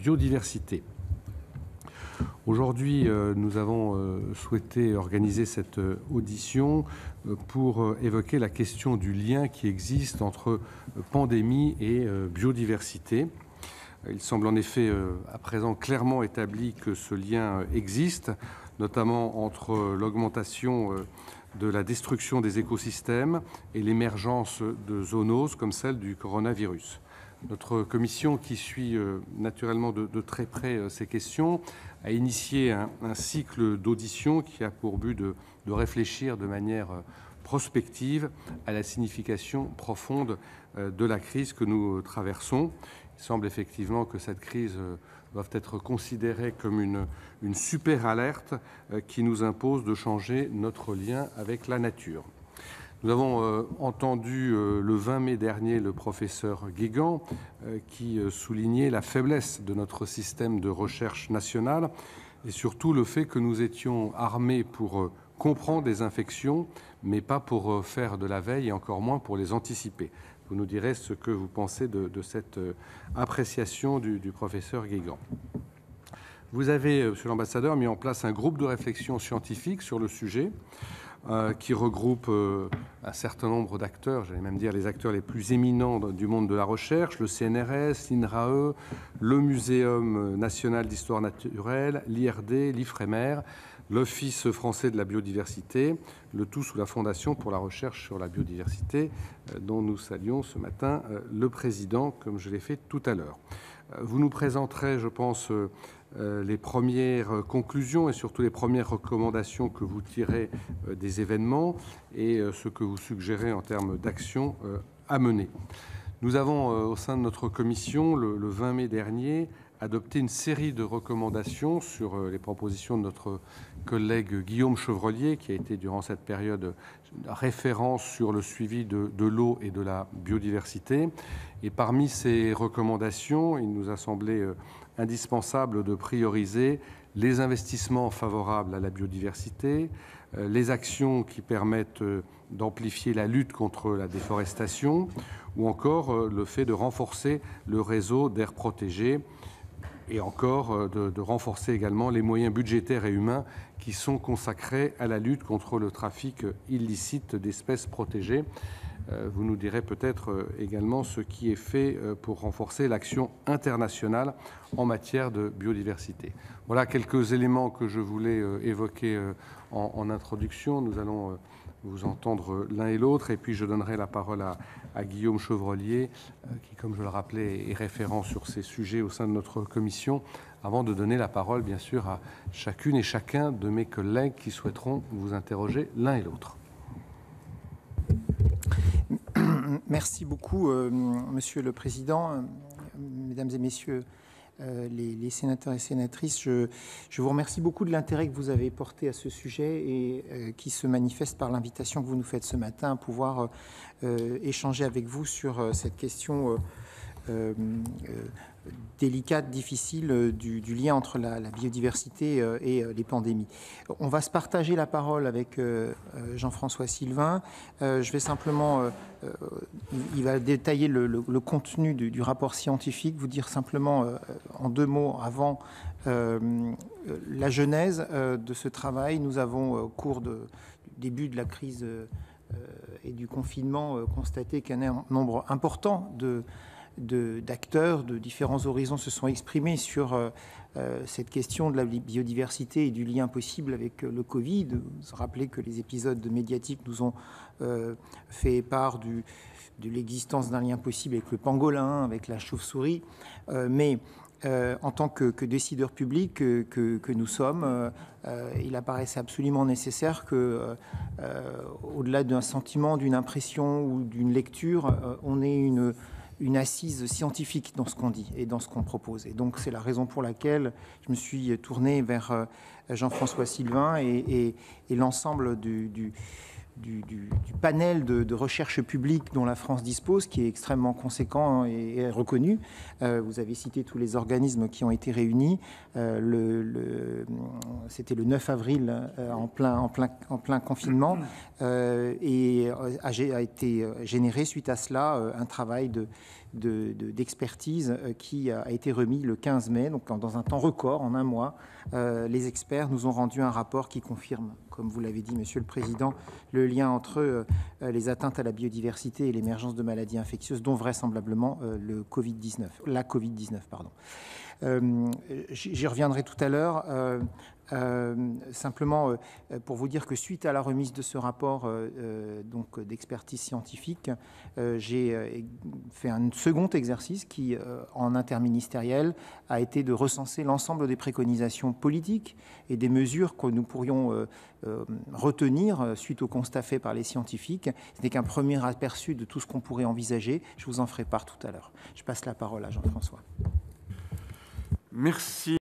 biodiversité. Aujourd'hui, nous avons souhaité organiser cette audition pour évoquer la question du lien qui existe entre pandémie et biodiversité. Il semble en effet à présent clairement établi que ce lien existe, notamment entre l'augmentation de la destruction des écosystèmes et l'émergence de zoonoses comme celle du coronavirus. Notre commission, qui suit naturellement de très près ces questions, a initié un cycle d'auditions qui a pour but de réfléchir de manière prospective à la signification profonde de la crise que nous traversons. Il semble effectivement que cette crise doit être considérée comme une super alerte qui nous impose de changer notre lien avec la nature. Nous avons entendu le 20 mai dernier le professeur Guégan qui soulignait la faiblesse de notre système de recherche national et surtout le fait que nous étions armés pour comprendre les infections, mais pas pour faire de la veille et encore moins pour les anticiper. Vous nous direz ce que vous pensez de cette appréciation du professeur Guégan. Vous avez, monsieur l'ambassadeur, mis en place un groupe de réflexion scientifique sur le sujet qui regroupe un certain nombre d'acteurs, j'allais même dire les acteurs les plus éminents du monde de la recherche, le CNRS, l'INRAE, le Muséum national d'histoire naturelle, l'IRD, l'IFREMER, l'Office français de la biodiversité, le tout sous la Fondation pour la recherche sur la biodiversité, dont nous saluons ce matin le président, comme je l'ai fait tout à l'heure. Vous nous présenterez, je pense, les premières conclusions et surtout les premières recommandations que vous tirez des événements et ce que vous suggérez en termes d'actions à mener. Nous avons, au sein de notre commission, le 20 mai dernier, adopté une série de recommandations sur les propositions de notre collègue Guillaume Chevrollier, qui a été durant cette période référence sur le suivi de l'eau et de la biodiversité. Et parmi ces recommandations, il nous a semblé indispensable de prioriser les investissements favorables à la biodiversité, les actions qui permettent d'amplifier la lutte contre la déforestation ou encore le fait de renforcer le réseau d'aires protégées et encore de renforcer également les moyens budgétaires et humains qui sont consacrés à la lutte contre le trafic illicite d'espèces protégées. Vous nous direz peut-être également ce qui est fait pour renforcer l'action internationale en matière de biodiversité. Voilà quelques éléments que je voulais évoquer en introduction. Nous allons vous entendre l'un et l'autre, et puis je donnerai la parole à Guillaume Chevrollier, qui, comme je le rappelais, est référent sur ces sujets au sein de notre commission, avant de donner la parole, bien sûr, à chacune et chacun de mes collègues qui souhaiteront vous interroger l'un et l'autre. Merci beaucoup, Monsieur le Président, Mesdames et Messieurs les sénateurs et sénatrices. Je vous remercie beaucoup de l'intérêt que vous avez porté à ce sujet et qui se manifeste par l'invitation que vous nous faites ce matin à pouvoir échanger avec vous sur cette question délicate, difficile du lien entre la biodiversité et les pandémies. On va se partager la parole avec Jean-François Sylvain. Je vais simplement, il va détailler le contenu du rapport scientifique, vous dire simplement en deux mots avant la genèse de ce travail. Nous avons au cours du début de la crise et du confinement constaté qu'un nombre important d'acteurs de différents horizons se sont exprimés sur cette question de la biodiversité et du lien possible avec le Covid. Vous rappelez que les épisodes médiatiques nous ont fait part de l'existence d'un lien possible avec le pangolin, avec la chauve-souris, mais en tant que décideurs publics que nous sommes, il apparaissait absolument nécessaire que, au-delà d'un sentiment, d'une impression ou d'une lecture, on ait une assise scientifique dans ce qu'on dit et dans ce qu'on propose. Et donc, c'est la raison pour laquelle je me suis tourné vers Jean-François Sylvain et l'ensemble du panel de recherche publique dont la France dispose, qui est extrêmement conséquent et reconnu. Vous avez cité tous les organismes qui ont été réunis. C'était le 9 avril en plein confinement et a été généré suite à cela un travail d'expertise qui a été remis le 15 mai, donc dans un temps record, en un mois. Les experts nous ont rendu un rapport qui confirme, comme vous l'avez dit, Monsieur le Président, le lien entre les atteintes à la biodiversité et l'émergence de maladies infectieuses, dont vraisemblablement la Covid-19. J'y reviendrai tout à l'heure. Simplement pour vous dire que suite à la remise de ce rapport donc d'expertise scientifique, j'ai fait un second exercice qui, en interministériel, a été de recenser l'ensemble des préconisations politiques et des mesures que nous pourrions retenir suite au constat fait par les scientifiques. Ce n'est qu'un premier aperçu de tout ce qu'on pourrait envisager. Je vous en ferai part tout à l'heure. Je passe la parole à Jean-François. Merci.